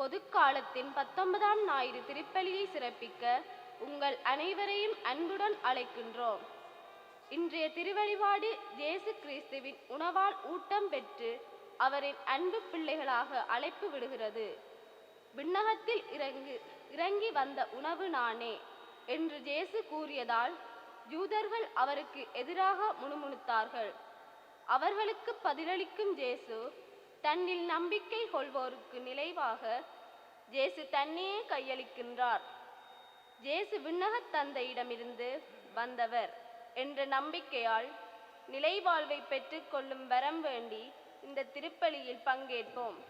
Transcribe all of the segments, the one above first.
பொதுக்காலத்தின் 19ஆம் ஞாயிறு திருப்பலியை சிறப்பிக்க உங்கள் அனைவரையும் அன்புடன் அழைக்கின்றோம். இன்றைய திருவழிபாடு இயேசு கிறிஸ்துவின் உணவால் ஊட்டம் பெற்று அவரின் அன்பு பிள்ளைகளாக அழைப்பு விடுகிறது. விண்ணகத்தில் இறங்கி வந்த உணவு நானே என்று இயேசு கூறியதால் யூதர்கள் அவருக்கு எதிராக முணுமுணுத்தார்கள். அவர்களுக்கு பதிலளிக்கும் இயேசு தன்னில் நம்பிக்கை கொள்வோருக்கு நிலைவாக இயேசு தன்னையே கையளிக்கின்றார். இயேசு விண்ணகத் தந்தையிடமிருந்து வந்தவர் என்ற நம்பிக்கையால் நிலைவாழ்வை பெற்றுக்கொள்ளும் வரம் வேண்டி இந்த திருப்பலியில் பங்கேற்போம்.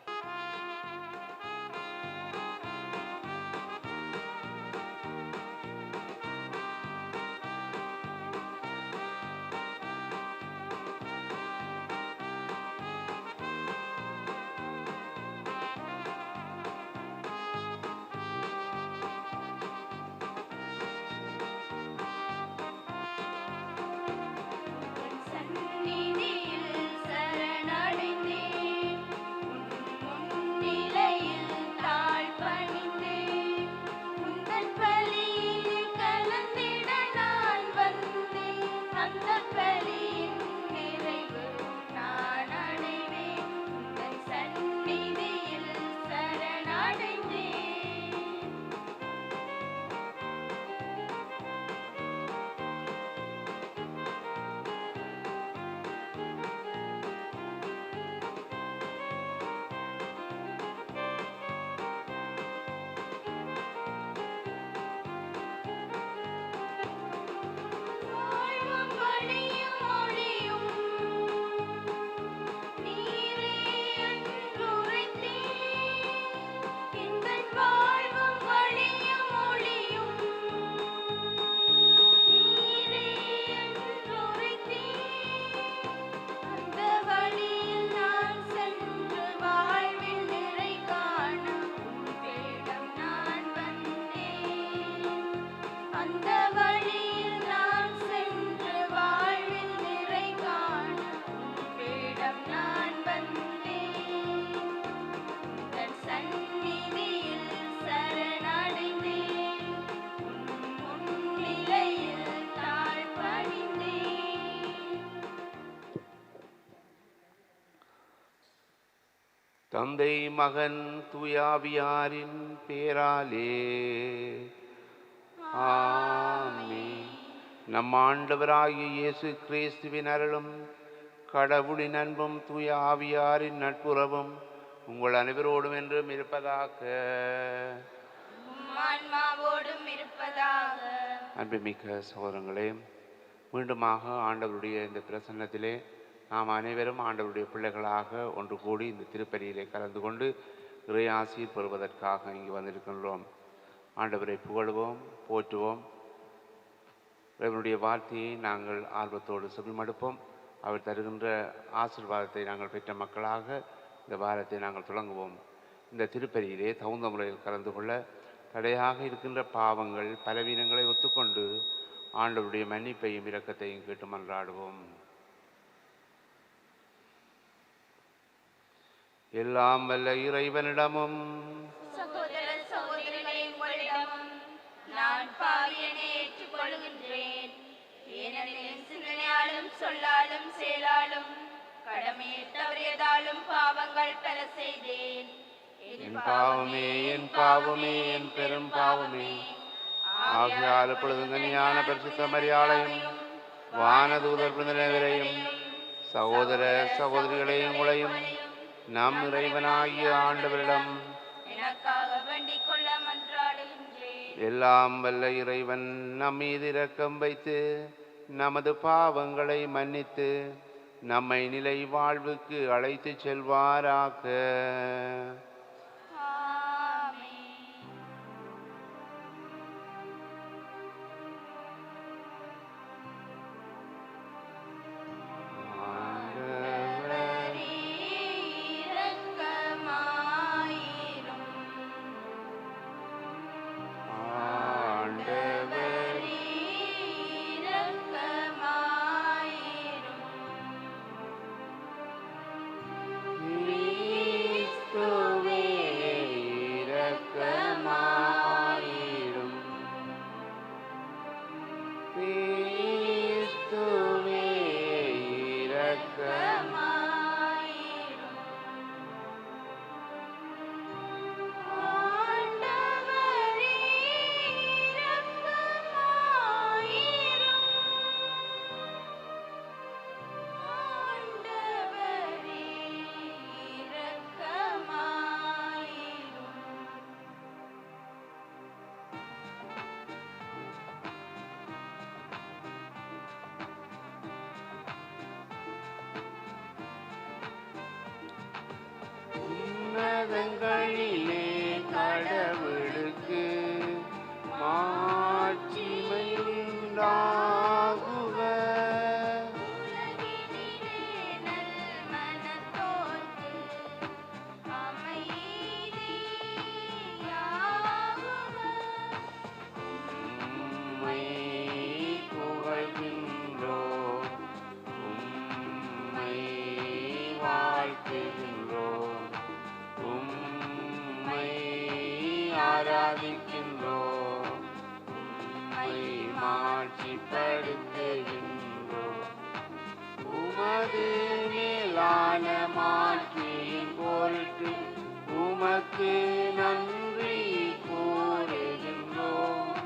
தந்தை மகன் தூயாவியாரின் பேராலே ஆமென். நம் ஆண்டவராகிய இயேசு கிறிஸ்துவின் அருளும் கடவுளின் அன்பும் தூய ஆவியாரின் நட்புறவும் உங்கள் அனைவரோடும் என்றும் இருப்பதாக. அன்புமிக்க சகோதரங்களே, மீண்டுமாக ஆண்டவருடைய இந்த பிரசன்னத்திலே நாம் அனைவரும் ஆண்டவருடைய பிள்ளைகளாக ஒன்று கூடி இந்த திருப்பலியிலே கலந்து கொண்டு இறையாசி பெறுவதற்காக இங்கு வந்திருக்கின்றோம். ஆண்டவரை புகழுவோம், போற்றுவோம். இவருடைய வார்த்தையை நாங்கள் ஆர்வத்தோடு செவிமடுப்போம். அவர் தருகின்ற ஆசீர்வாதத்தை நாங்கள் பெற்ற மக்களாக இந்த வாரத்தை நாங்கள் தொடங்குவோம். இந்த திருப்பலியிலே தகுந்த முறையில் கலந்து கொள்ள தடையாக இருக்கின்ற பாவங்கள் பலவீனங்களை ஒத்துக்கொண்டு ஆண்டவருடைய மன்னிப்பையும் இரக்கத்தையும் கேட்டு மன்றாடுவோம். எல்லாம் வல்ல இறைவனிடமும் சகோதர சகோதரிகளே, உங்களிடமும் நான் பாவியனை ஏற்றுக்கொள்கின்றேன். ஏனெனில் சிந்தனையாலும் சொல்லாலும் செயலாலும் கடமையை தவறியதாலும் பாவங்கள் பல செய்தேன். என் பாவமே, என் பாவமே, என் பெரும் பாவமே. ஆகையால் இப்பொழுது ஞான பரிசுத்த மரியாதையும் வானதூதர் பிறந்தவரையும் சகோதர சகோதரிகளையும் உங்களையும் நம் இறைவனாகிய ஆண்டவரிடம் எனக்காக வேண்டிக் கொள்ள மன்றாடுகின்றேன். எல்லாம் வல்ல இறைவன் நம் மீது இரக்கம் வைத்து நமது பாவங்களை மன்னித்து நம்மை நிலை வாழ்வுக்கு அழைத்து செல்வாராக. Cristo ஆராதிக்கின்றோம், உம்மை மாட்சிப்படுத்துகின்றோம். உமது மேலான மாட்சியின் பொருட்டு உமக்கு நன்றி கூறுகின்றோம்.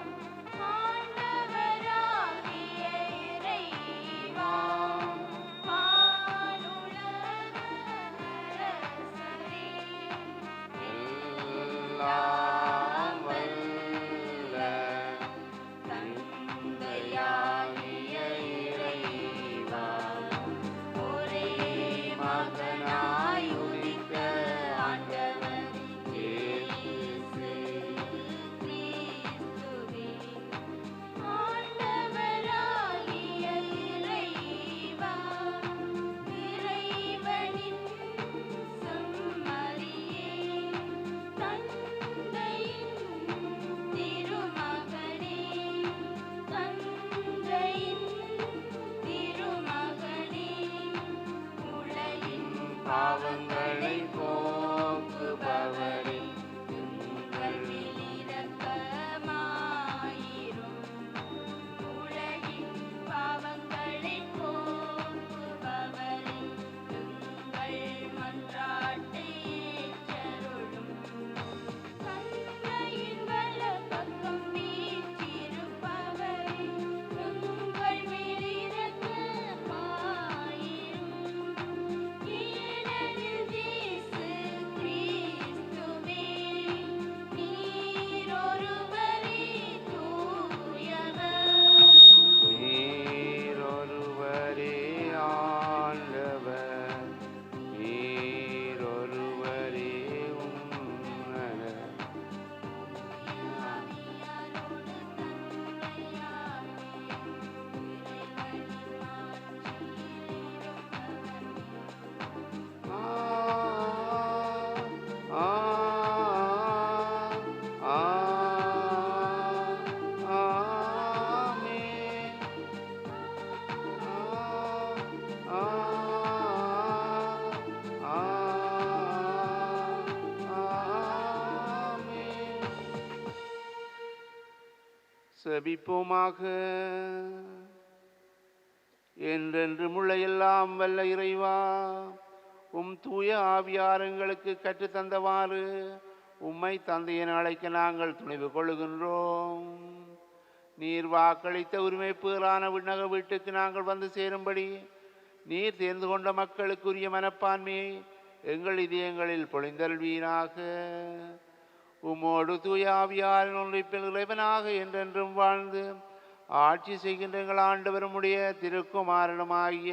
ஆண்டவராகிய இறைவா, வானுலக அரசரே, எல்லாம் வல்ல தந்தையாகிய இறைவா, ஒரே மகனாய் உதித்த ஆண்டவர் இயேசு கிறிஸ்துவே, ஆண்டவராகிய இறைவா, இறைவனின் செம்மறியே, தந்தையின் திருமகனே, தந்தையின் திருமகனே, உலகின் பாவங்களை போக்குபவரே, எங்கள் மேல் இரக்கமாயிரும். உலகின் பாவங்களை போக்குபவரே, எங்கள் மன்றாட்டை ஏற்றருளும். தந்தையின் வலப்பக்கம் வீற்றிருப்பவரே, எங்கள் மேல் இரக்கமாயிரும். ஏனெனில் இயேசு கிறிஸ்துவே, நீர் ஒருவரே தூயவர். நீரொருவரே ஆண்டவர், நீரொருவரே உன்னதர். ஆவியாரோடு தன்மையாகிய இறைவனின் ஆட்சியில் இருப்பவர். செபிப்போமாக. என்றென்றும் உள்ள எல்லாம் வல்ல இறைவா, உம் தூய ஆவியாரங்களுக்கு கற்றுத் தந்தவாறு உம்மை தந்தையென அழைக்க நாங்கள் துணிவு கொள்ளுகின்றோம். நீர் வாக்களித்த உரிமை பேறான விண்ணக வீட்டுக்கு நாங்கள் வந்து சேரும்படி நீர் தேர்ந்து கொண்ட மக்களுக்குரிய மனப்பான்மையை எங்கள் இதயங்களில் பொழிந்தருள்வீராக. உம்மோடு தூய ஆவியாரின் ஒன்றிப்பில் இறைவனாக என்றென்றும் வாழ்ந்து ஆட்சி செய்கின்ற எங்கள் ஆண்டவருடைய திருக்குமாரனுமாகிய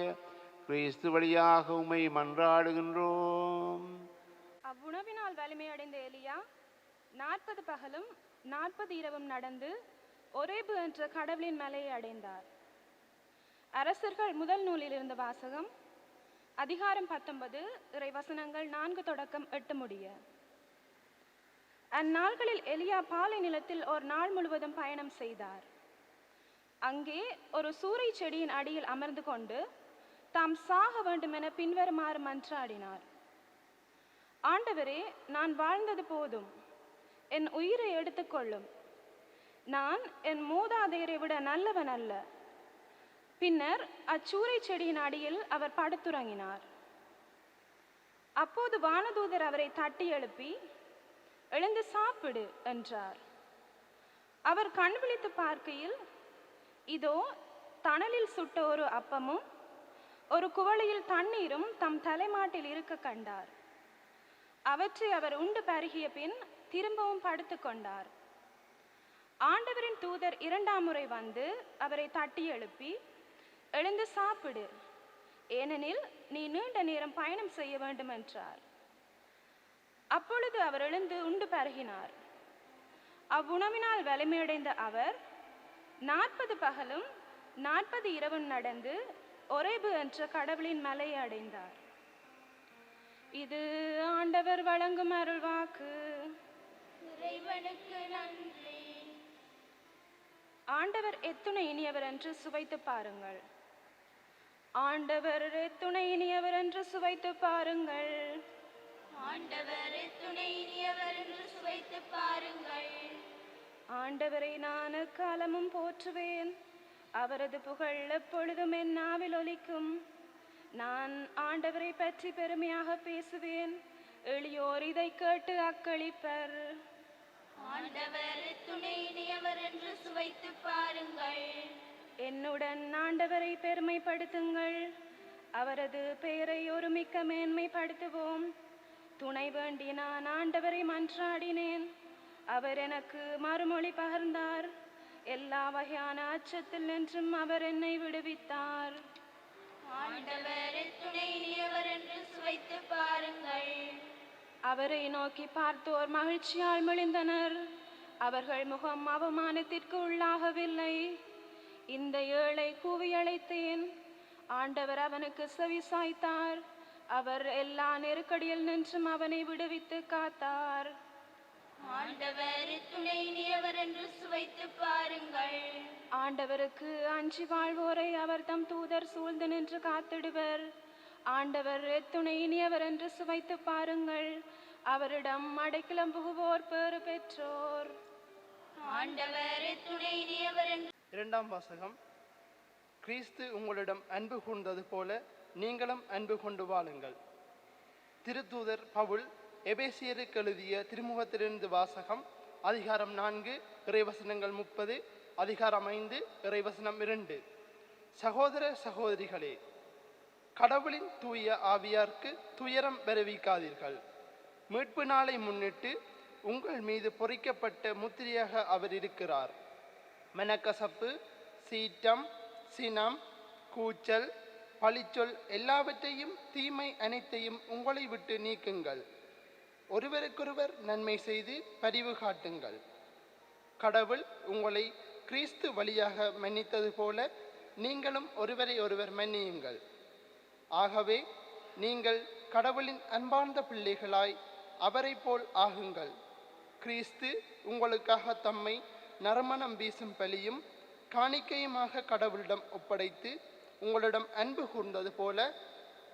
கிறிஸ்து வழியாக உம்மை மன்றாடுகின்றோம். அவ்வுணவினால் வலிமையடைந்த எலியா 40 பகலும் 40 இரவும் நடந்து ஒரேபு என்ற கடவுளின் மலையை அடைந்தார். அரசர்கள் முதல் நூலில் இருந்த வாசகம், அதிகாரம் 19, இறைவசனங்கள் 4 தொடக்கம் 8 முடிய. அந்நாள்களில் எலியா பாலை நிலத்தில் ஒரு நாள் முழுவதும் பயணம் செய்தார். அங்கே ஒரு சூரை செடியின் அடியில் அமர்ந்து கொண்டு தாம் சாக வேண்டுமென பின்வருமாறு மன்றாடினார். ஆண்டவரே, நான் வாழ்ந்தது போதும், என் உயிரை எடுத்துக்கொள்ளும். நான் என் மூதாதையரை விட நல்லவன் அல்ல. பின்னர் அச்சூரை செடியின் அடியில் அவர் படுத்துறங்கினார். அப்போது வானதூதர் அவரை தட்டி எழுப்பி, எழுந்து சாப்பிடு என்றார். அவர் கண் விழித்து பார்க்கையில், இதோ தணலில் சுட்ட ஒரு அப்பமும் ஒரு குவளையில் தண்ணீரும் தம் தலைமாட்டில் இருக்க கண்டார். அவற்றை அவர் உண்டு பருகிய பின் திரும்பவும் படுத்து கொண்டார். ஆண்டவரின் தூதர் 2ஆம் முறை வந்து அவரை தட்டி எழுப்பி, எழுந்து சாப்பிடு, ஏனெனில் நீ நீண்ட நேரம் பயணம் செய்ய வேண்டும் என்றார். அப்பொழுது அவர் எழுந்து உண்டு பருகினார். அவ்வுணவினால் வலிமையடைந்த அவர் 40 பகலும் 40 இரவும் நடந்து ஒரேபு என்ற கடவுளின் மலையை அடைந்தார். இது ஆண்டவர் வழங்கும் அருள்வாக்கு. இறைவனுக்கு நன்றி. ஆண்டவர் எத்துணை இனியவர் என்று சுவைத்து பாருங்கள். ஆண்டவர் எத்துணை இனியவர் என்று சுவைத்து பாருங்கள். ஆண்டவர் துணை இனியவர் என்று சுவைத்து பாருங்கள். ஆண்டவரை நான் காலமும் போற்றுவேன். அவரது புகழ் எப்பொழுதும் என் நாவில் ஒலிக்கும். நான் ஆண்டவரை பற்றி பெருமையாக பேசுவேன். எளியோர் இதை கேட்டு அக்களிப்பர். ஆண்டவர் துணையினியவர் என்று சுவைத்து பாருங்கள். என்னுடன் ஆண்டவரை பெருமைப்படுத்துங்கள். அவரது பெயரை ஒருமிக்க மேன்மைப்படுத்துவோம். துணை வேண்டி நான் ஆண்டவரை மன்றாடினேன். அவர் எனக்கு மறுமொழி பகர்ந்தார். எல்லா வகையான அச்சத்தில் நின்றும் அவர் என்னை விடுவித்தார். ஆண்டவர் துணையினியவர் என்று சுவைத்து பாருங்கள். அவரை நோக்கி பார்த்தோர் மகிழ்ச்சியால் மெலிந்தனர். அவர்கள் முகம் அவமானத்திற்கு உள்ளாகவில்லை. இந்த ஏழை கூவி அழைத்தேன். ஆண்டவர் அவனுக்கு செவி சாய்த்தார். அவர் எல்லா நெருக்கடியில் நின்றும் அவனை விடுவித்து காத்தார். ஆண்டவர் துணையினியவர் என்று சுவைத்து பாருங்கள். ஆண்டவருக்கு அஞ்சி வாழ்வோரை அவர் தம் தூதர் சூழ்ந்து நின்று காத்திடுவர். ஆண்டவர் துணை இனியவர் என்று சுவைத்து பாருங்கள். அவரிடம் அடைக்கலம் புகுவோர் பேறு பெற்றோர். ஆண்டவர் துணையினியவர் என்று இரண்டாம் வாசகம். கிறிஸ்து உங்களிடம் அன்பு கூர்ந்தது போல நீங்களும் அன்பு கொண்டு வாழுங்கள். திருத்தூதர் பவுல் எபேசியருக்கு எழுதிய திருமுகத்திலிருந்து வாசகம். அதிகாரம் 4 இறைவசனங்கள் 30, அதிகாரம் 5 இறைவசனம் 2. சகோதர சகோதரிகளே, கடவுளின் தூய ஆவியார்க்கு துயரம் வருவிக்காதீர்கள். மீட்பு நாளை முன்னிட்டு உங்கள் மீது பொறிக்கப்பட்ட முத்திரையாக அவர் இருக்கிறார். மனக்கசப்பு, சீற்றம், சினம், கூச்சல், பழிச்சொல் எல்லாவற்றையும் தீமை அனைத்தையும் உங்களை விட்டு நீக்குங்கள். ஒருவருக்கொருவர் நன்மை செய்து பரிவு காட்டுங்கள். கடவுள் உங்களை கிறிஸ்து வழியாக மன்னித்தது போல நீங்களும் ஒருவரை ஒருவர் மன்னியுங்கள். ஆகவே நீங்கள் கடவுளின் அன்பார்ந்த பிள்ளைகளாய் அவரை போல் ஆகுங்கள். கிறிஸ்து உங்களுக்காக தம்மை நறுமணம் வீசும் பலியும் காணிக்கையுமாக கடவுளிடம் ஒப்படைத்து உங்களிடம் அன்பு கூர்ந்தது போல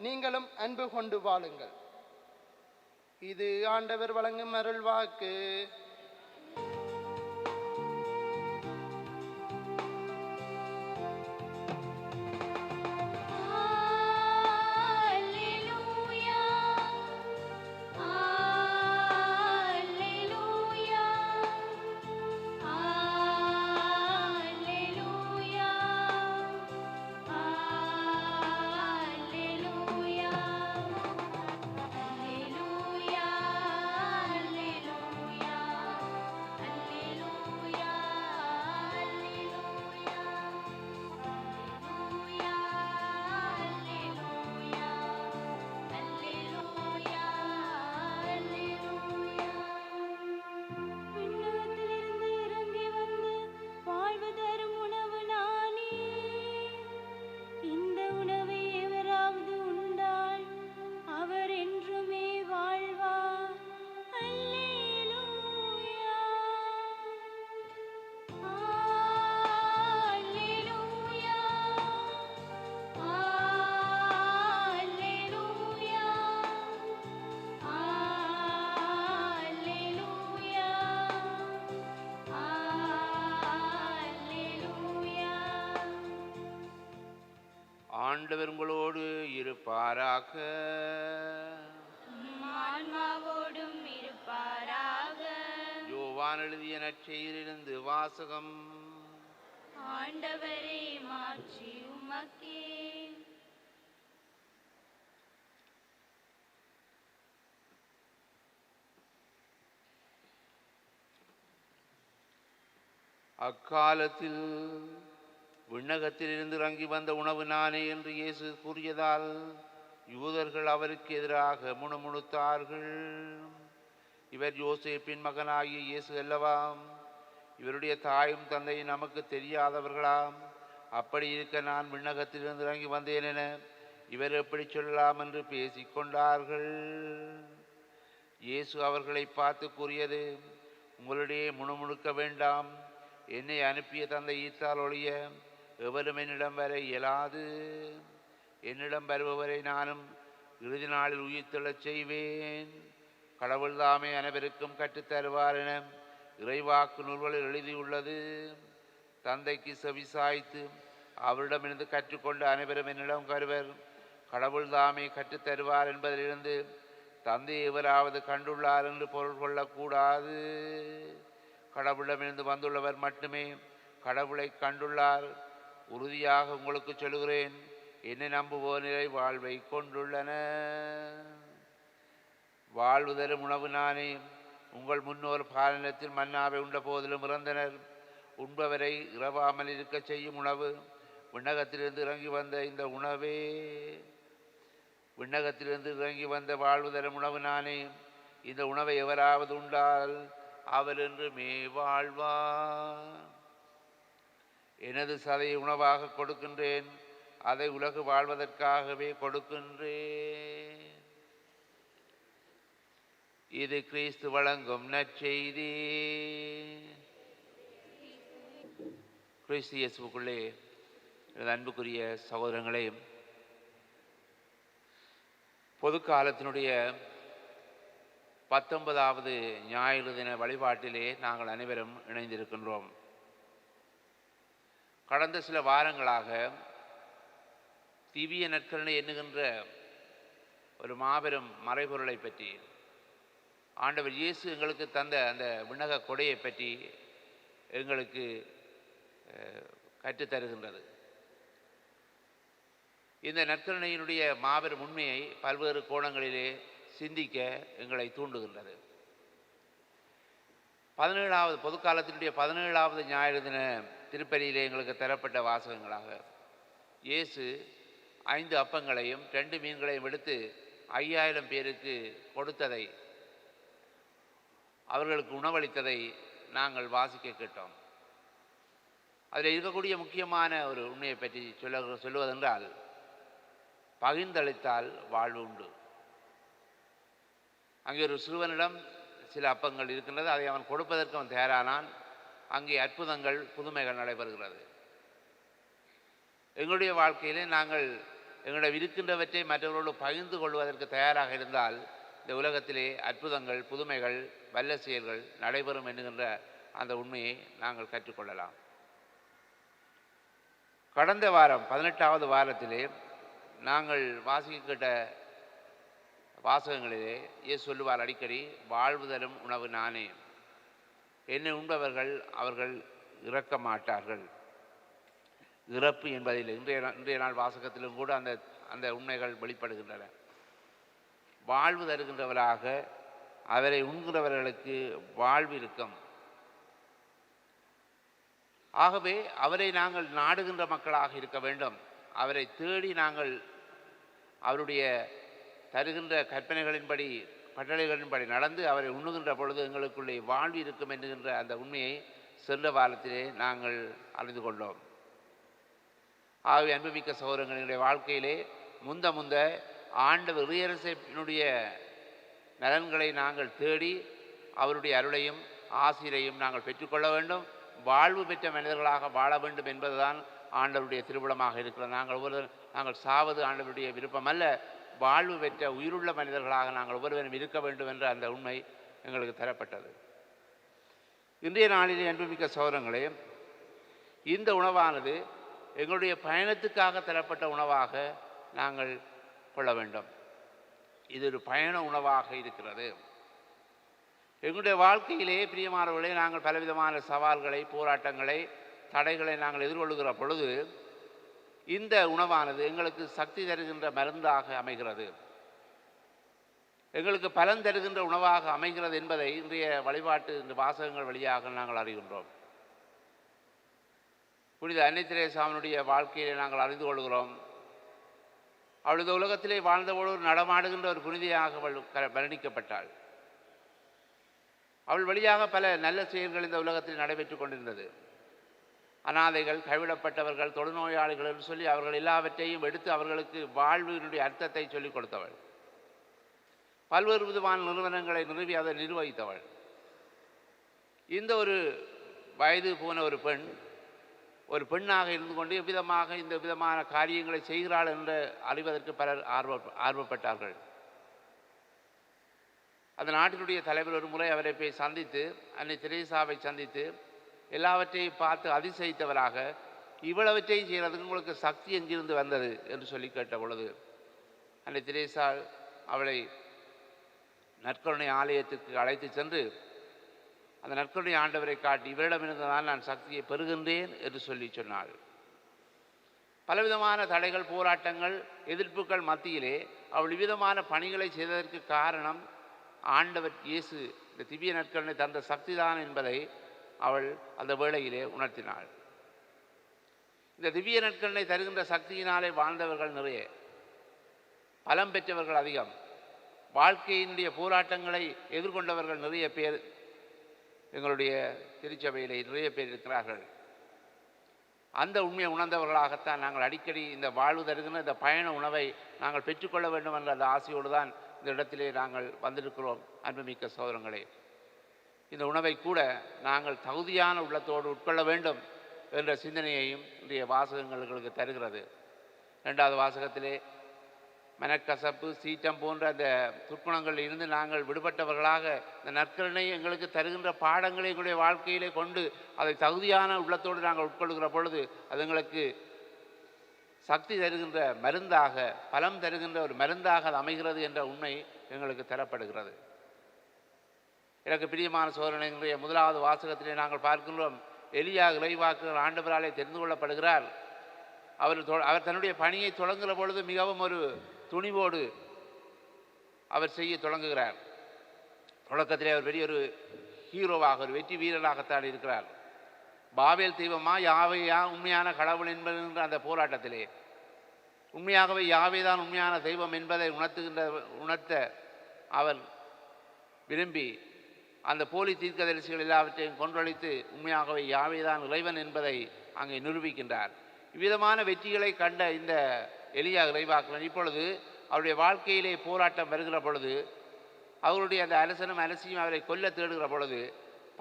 நீங்களும் அன்பு கொண்டு வாழுங்கள். இது ஆண்டவர் வழங்கும் அருள் வாக்கு. அல்லேலூயா, அல்லேலூயா, அல்லேலூயா, அல்லேலூயா, அல்லேலூயா, அல்லேலூயா, அல்லேலூயா, விண்ணகத்திலிருந்து இறங்கி வந்து வாழ்வு தரும் உணவு நானே. இந்த உணவை எவராவது உண்டால் அவர் என்றுமே வாழ்வார். அல்லேலூயா, அல்லேலூயா, அல்லேலூயா, அல்லேலூயா, அல்லேலூயா. ஆண்டவர் உங்களோடு இருப்பாராக. ஆன்மாவோடும் இருப்பாராக. யோவான் எழுதிய நற்செய்தியிலிருந்து வாசகம். ஆண்டவரே, மாட்சி உமக்கே. அக்காலத்தில் விண்ணகத்திலிருந்து இறங்கி வந்த உணவு நானே என்று இயேசு கூறியதால் யூதர்கள் அவருக்கு எதிராக முணுமுணுத்தார்கள். இவர் யோசேப்பின் மகனாகிய இயேசு அல்லவாம்? இவருடைய தாயும் தந்தையும் நமக்கு தெரியாதவர்களாம்? அப்படி இருக்க நான் விண்ணகத்திலிருந்து இறங்கி வந்தேன் என இவர் எப்படி சொல்லலாம் என்று பேசிக்கொண்டார்கள். இயேசு அவர்களை பார்த்து கூறியது, உங்களிடையே முணுமுணுக்க வேண்டாம். என்னை அனுப்பிய தந்தை ஈத்தால் ஒழிய எவரும் என்னிடம் வர இயலாது. என்னிடம் வருபவரை நானும் இறுதி நாளில் உயிர்த்தெழச் செய்வேன். கடவுள் தாமே அனைவருக்கும் கற்றுத்தருவார் என இறைவாக்கு நூல்களில் எழுதியுள்ளது. தந்தைக்கு செவிசாய்த்து அவரிடமிருந்து கற்றுக்கொண்டு அனைவரும் என்னிடம் வருவர். கடவுள் தாமே கற்றுத்தருவார் என்பதிலிருந்து தந்தை எவராவது கண்டுள்ளார் என்று பொருள் கொள்ளக்கூடாது. கடவுளிடமிருந்து வந்துள்ளவர் மட்டுமே கடவுளை கண்டுள்ளார். உறுதியாக உங்களுக்கு சொல்லுகிறேன், என்னை நம்புவோர் நிலை வாழ்வை கொண்டுள்ளன. வாழ்வு தரும் உணவு நானே. உங்கள் முன்னோர் பாலனத்தில் மன்னாவை உண்ட போதிலும் இறந்தனர். உண்பவரை இரவாமல் இருக்க செய்யும் உணவு விண்ணகத்திலிருந்து இறங்கி வந்த இந்த உணவே. விண்ணகத்திலிருந்து இறங்கி வந்த வாழ்வு தரும் உணவு நானே. இந்த உணவை எவராவது உண்டால் அவர் என்றுமே வாழ்வார். எனது சதையை உணவாக கொடுக்கின்றேன், அதை உலகு வாழ்வதற்காகவே கொடுக்கின்றேன். இது கிறிஸ்து வழங்கும் நற்செய்தி. கிறிஸ்து இயேசுவுக்குள்ளே எனது அன்புக்குரிய சகோதரங்களே, பொது காலத்தினுடைய 19வது ஞாயிறு தின வழிபாட்டிலே நாங்கள் அனைவரும் இணைந்திருக்கின்றோம். கடந்த சில வாரங்களாக திவ்ய நற்கருணை என்ணுகின்ற ஒரு மாபெரும் மறைபொருளை பற்றி, ஆண்டவர் இயேசு எங்களுக்கு தந்த அந்த விண்ணக கொடையை பற்றி எங்களுக்கு கற்றுத்தருகின்றது. இந்த நற்கருணையினுடைய மாபெரும் உண்மையை பல்வேறு கோணங்களிலே சிந்திக்க எங்களை தூண்டுகின்றது. 17வது பொதுக்காலத்தினுடைய 17வது ஞாயிறு தின திருப்பலியிலே எங்களுக்கு தரப்பட்ட வாசகங்களாக இயேசு 5 அப்பங்களையும் 2 மீன்களையும் எடுத்து 5000 பேருக்கு கொடுத்ததை, அவர்களுக்கு உணவளித்ததை நாங்கள் வாசிக்க கேட்டோம். அதில் இருக்கக்கூடிய முக்கியமான ஒரு உண்மையை பற்றி சொல்லுவதென்றால், பகிர்ந்தளித்தால் வாழ்வு உண்டு. அங்கே ஒரு சிறுவனிடம் சில அப்பங்கள் இருக்கின்றது. அதை அவன் கொடுப்பதற்கு அவன் தயாரானான். அங்கே அற்புதங்கள், புதுமைகள் நடைபெறுகிறது. எங்களுடைய வாழ்க்கையிலே நாங்கள் எங்களிடம் இருக்கின்றவற்றை மற்றவர்களோடு பகிர்ந்து கொள்வதற்கு தயாராக இருந்தால் இந்த உலகத்திலே அற்புதங்கள், புதுமைகள், வல்ல செயல்கள் நடைபெறும் என்கின்ற அந்த உண்மையை நாங்கள் கற்றுக்கொள்ளலாம். கடந்த வாரம் 18வது வாரத்திலே நாங்கள் வாசிக்க கேட்ட வாசகங்களிலே இயேசு சொல்லுவார் அடிக்கடி, வாழ்வு தரும் உணவு நானே. என்னை உண்பவர்கள் அவர்கள் இறக்க மாட்டார்கள். இறப்பு என்பதில் இன்றைய நாள் வாசகத்திலும் கூட அந்த உண்மைகள் வெளிப்படுகின்றன. வாழ்வு தருகின்றவராக அவரை உண்கிறவர்களுக்கு வாழ்வு இருக்கும். ஆகவே அவரை நாங்கள் நாடுகின்ற மக்களாக இருக்க வேண்டும். அவரை தேடி நாங்கள் அவருடைய தருகின்ற கற்பனைகளின்படி, கட்டளைகளின்படி நடந்து அவரை உண்ணுகின்ற பொழுது எங்களுக்குள்ளே வாழ்வு இருக்கும் என்கின்ற அந்த உண்மையை சென்ற வாரத்திலே நாங்கள் அறிந்து கொண்டோம். ஆகவே அன்புமிக்க சகோதரங்களுடைய வாழ்க்கையிலே முந்த ஆண்டவர் இறையரசினுடைய நலன்களை நாங்கள் தேடி அவருடைய அருளையும் ஆசிரியையும் நாங்கள் பெற்றுக்கொள்ள வேண்டும். வாழ்வு பெற்ற மனிதர்களாக வாழ வேண்டும் என்பதுதான் ஆண்டவருடைய திருவிழமாக இருக்கிறது. நாங்கள் சாவது ஆண்டவருடைய விருப்பம் அல்ல. வாழ்வு பெற்ற உயிருள்ள மனிதர்களாக நாங்கள் ஒவ்வொருவரும் இருக்க வேண்டும் என்ற அந்த உண்மை எங்களுக்கு தரப்பட்டது. இன்றைய நாளிலே அன்புமிக்க சகோதரங்களே, இந்த உணவானது எங்களுடைய பயணத்துக்காக தரப்பட்ட உணவாக நாங்கள் கொள்ள வேண்டும். இது ஒரு பயண உணவாக இருக்கிறது. எங்களுடைய வாழ்க்கையிலே பிரியமானவர்களே, நாங்கள் பலவிதமான சவால்களை, போராட்டங்களை, தடைகளை நாங்கள் எதிர்கொள்ளுகிற பொழுது இந்த உணவானது எங்களுக்கு சக்தி தருகின்ற மருந்தாக அமைகிறது, எங்களுக்கு பலன் தருகின்ற உணவாக அமைகிறது என்பதை இன்றைய வழிபாட்டு இந்த வாசகங்கள் வழியாக நாங்கள் அறிகின்றோம். புனித அன்னை தெரேசாவினுடைய வாழ்க்கையிலே நாங்கள் அறிந்து கொள்கிறோம். அவள் இந்த உலகத்திலே வாழ்ந்தபோது நடமாடுகின்ற ஒரு புனிதையாக அவள் வர்ணிக்கப்பட்டாள். அவள் வழியாக பல நல்ல செயல்கள் இந்த உலகத்தில் நடைபெற்று கொண்டிருந்தது. அனாதைகள், கைவிடப்பட்டவர்கள், தொழுநோயாளிகள் என்று சொல்லி அவர்கள் எல்லாவற்றையும் எடுத்து அவர்களுக்கு வாழ்வினுடைய அர்த்தத்தை சொல்லிக் கொடுத்தவள். பல்வேறு விதமான நிறுவனங்களை நிறுவி அதை நிர்வகித்தவள். இந்த ஒரு வயது போன ஒரு பெண்ணாக இருந்து கொண்டு எவ்விதமாக இந்த விதமான காரியங்களை செய்கிறாள் என்று அறிவதற்கு பலர் ஆர்வப்பட்டார்கள். அந்த நாட்டினுடைய தலைவர் ஒரு முறை அவரை போய் சந்தித்து, அன்னை தெரேசாவை சந்தித்து எல்லாவற்றையும் பார்த்து அதிசயித்தவராக, இவ்வளவற்றையும் செய்கிறதுக்கு உங்களுக்கு சக்தி எங்கிருந்து வந்தது என்று சொல்லி கேட்ட பொழுது, அன்னை தெரேசா அவளை நற்கருணை ஆலயத்துக்கு அழைத்து சென்று அந்த நற்கருணை ஆண்டவரை காட்டி, இவரிடமிருந்துதான் நான் சக்தியை பெறுகின்றேன் என்று சொல்லி சொன்னாள். பலவிதமான தடைகள், போராட்டங்கள், எதிர்ப்புகள் மத்தியிலே அவள் விதமான பணிகளை செய்ததற்கு காரணம் ஆண்டவர் இயேசு இந்த திவ்ய நற்கருணை தந்த சக்திதான் என்பதை அவள் அந்த வேளையிலே உணர்த்தினாள். இந்த திவ்ய நற்கருணை தருகின்ற சக்தியினாலே வாழ்ந்தவர்கள் நிறைய, பலம் பெற்றவர்கள் அதிகம், வாழ்க்கையினுடைய போராட்டங்களை எதிர்கொண்டவர்கள் நிறைய பேர் எங்களுடைய திருச்சபையிலே நிறைய பேர் இருக்கிறார்கள். அந்த உண்மையை உணர்ந்தவர்களாகத்தான் நாங்கள் அடிக்கடி இந்த வாழ்வு தருகின்ற இந்த பயண உணவை நாங்கள் பெற்றுக்கொள்ள வேண்டும் என்ற அந்த ஆசையோடு தான் இந்த இடத்திலே நாங்கள் வந்திருக்கிறோம். அன்புமிக்க சகோதரங்களே, இந்த உணவை கூட நாங்கள் தகுதியான உள்ளத்தோடு உட்கொள்ள வேண்டும் என்ற சிந்தனையையும் இன்றைய வாசகங்களுக்கு தருகிறது. இரண்டாவது வாசகத்திலே மனக்கசப்பு, சீற்றம் போன்ற அந்த துர்க்குணங்களில் இருந்து நாங்கள் விடுபட்டவர்களாக இந்த நற்கருணை எங்களுக்கு தருகின்ற பாடங்களை எங்களுடைய வாழ்க்கையிலே கொண்டு அதை தகுதியான உள்ளத்தோடு நாங்கள் உட்கொள்கிற பொழுது அது எங்களுக்கு சக்தி தருகின்ற மருந்தாக, பலம் தருகின்ற ஒரு மருந்தாக அது அமைகிறது என்ற உண்மை எங்களுக்கு தரப்படுகிறது. எனக்கு பிரியமான சோதனைகளுடைய முதலாவது வாசகத்திலே நாங்கள் பார்க்கின்றோம், எலியா இறைவாக்குனர் ஆண்டவராலே தெரிந்து கொள்ளப்படுகிறார். அவர் தன்னுடைய பணியை தொடங்குகிற பொழுது மிகவும் ஒரு துணிவோடு அவர் செய்ய தொடங்குகிறார். தொடக்கத்திலே அவர் பெரிய ஒரு ஹீரோவாக, ஒரு வெற்றி வீரராகத்தான் இருக்கிறார். பாபேல் தெய்வமா யாவையா உண்மையான கடவுள் என்பதுன்ற அந்த போராட்டத்திலே உண்மையாகவே யாவே தான் உண்மையான தெய்வம் என்பதை உணர்த்த அவர் விரும்பி அந்த போலி தீர்க்கதரிசிகள் எல்லாவற்றையும் கொன்றொழித்து உண்மையாகவே யாவே தான் இறைவன் என்பதை அங்கே நிரூபிக்கின்றார். இவ்விதமான வெற்றிகளை கண்ட இந்த எலியா இறைவாக்குனர் இப்பொழுது அவருடைய வாழ்க்கையிலே போராட்டம் வருகிற பொழுது, அவருடைய அந்த அரசனும் அரசியும் அவரை கொல்ல தேடுகிற பொழுது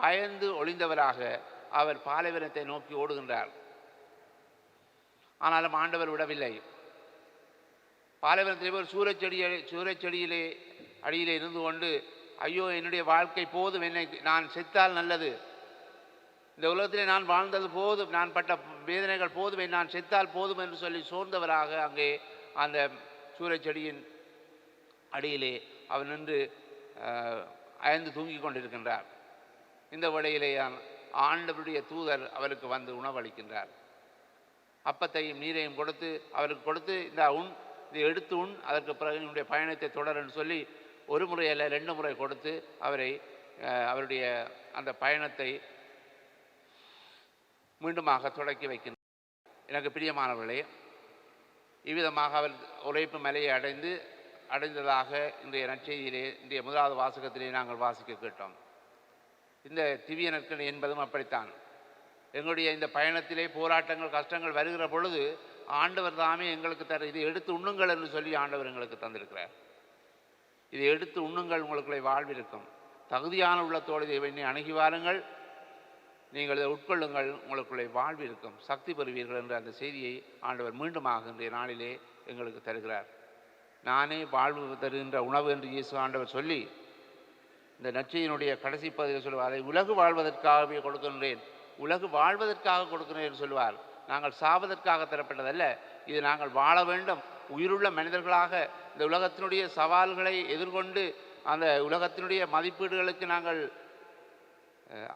பயந்து ஒளிந்தவராக அவர் பாலைவனத்தை நோக்கி ஓடுகின்றார். ஆனாலும் ஆண்டவர் விடவில்லை. பாலைவனத்திலே ஒரு சூரச்செடியிலே அடியிலே இருந்து கொண்டு, ஐயோ என்னுடைய வாழ்க்கை போதும், நான் செத்தால் நல்லது, இந்த உலகத்திலே நான் வாழ்ந்தது போதும், நான் பட்ட வேதனைகள் போதும், நான் செத்தால் போதும் என்று சொல்லி சோர்ந்தவராக அங்கே அந்த சூரச்செடியின் அடியிலே அவர் நின்று அயர்ந்து தூங்கி கொண்டிருக்கின்றார். இந்த வேளையிலே ஆண்டவருடைய தூதர் அவருக்கு வந்து உணவளிக்கின்றார். அப்பத்தையும் நீரையும் அவருக்கு கொடுத்து இதை எடுத்து உண், அதற்கு பிறகு என்னுடைய பயணத்தை தொடர்ன்னு சொல்லி ஒரு முறை அல்ல 2 முறை கொடுத்து அவருடைய அந்த பயணத்தை மீண்டுமாக தொடக்கி வைக்கின்றார். எனக்கு பிரியமானவர்களே, இவ்விதமாக அவர் உழைப்பு மலையை அடைந்ததாக இன்றைய நற்செய்தியிலே, இன்றைய முதலாவது வாசகத்திலே நாங்கள் வாசிக்க கேட்டோம். இந்த திவ்ய நற்கருணை என்பதும் அப்படித்தான். எங்களுடைய இந்த பயணத்திலே போராட்டங்கள், கஷ்டங்கள் வருகிற பொழுது ஆண்டவர் தாமே எங்களுக்கு இதை எடுத்து உண்ணுங்கள் என்று சொல்லி ஆண்டவர் எங்களுக்கு தந்திருக்கிறார். இதை எடுத்து உண்ணுங்கள், உங்களுக்குள்ளே வாழ்விருக்கும், தகுதியான உள்ளத்தோடு இதை அணுகி வாருங்கள், நீங்கள் இதை உட்கொள்ளுங்கள், உங்களுக்குள்ளே வாழ்விருக்கும், சக்தி பெறுவீர்கள் என்ற அந்த செய்தியை ஆண்டவர் மீண்டுமாக இன்றைய நாளிலே எங்களுக்கு தருகிறார். நானே வாழ்வு தருகின்ற உணவு என்று இயேசு ஆண்டவர் சொல்லி இந்த நற்செய்தியினுடைய கடைசி பகுதியில் சொல்லுவார், அதை உலகு வாழ்வதற்காகவே கொடுக்கின்றேன், உலகு வாழ்வதற்காக கொடுக்கிறேன் என்று சொல்லுவார். நாங்கள் சாவதற்காக தரப்பட்டதல்ல, இது நாங்கள் வாழ வேண்டும், உயிருள்ள மனிதர்களாக இந்த உலகத்தினுடைய சவால்களை எதிர்கொண்டு அந்த உலகத்தினுடைய மதிப்பீடுகளுக்கு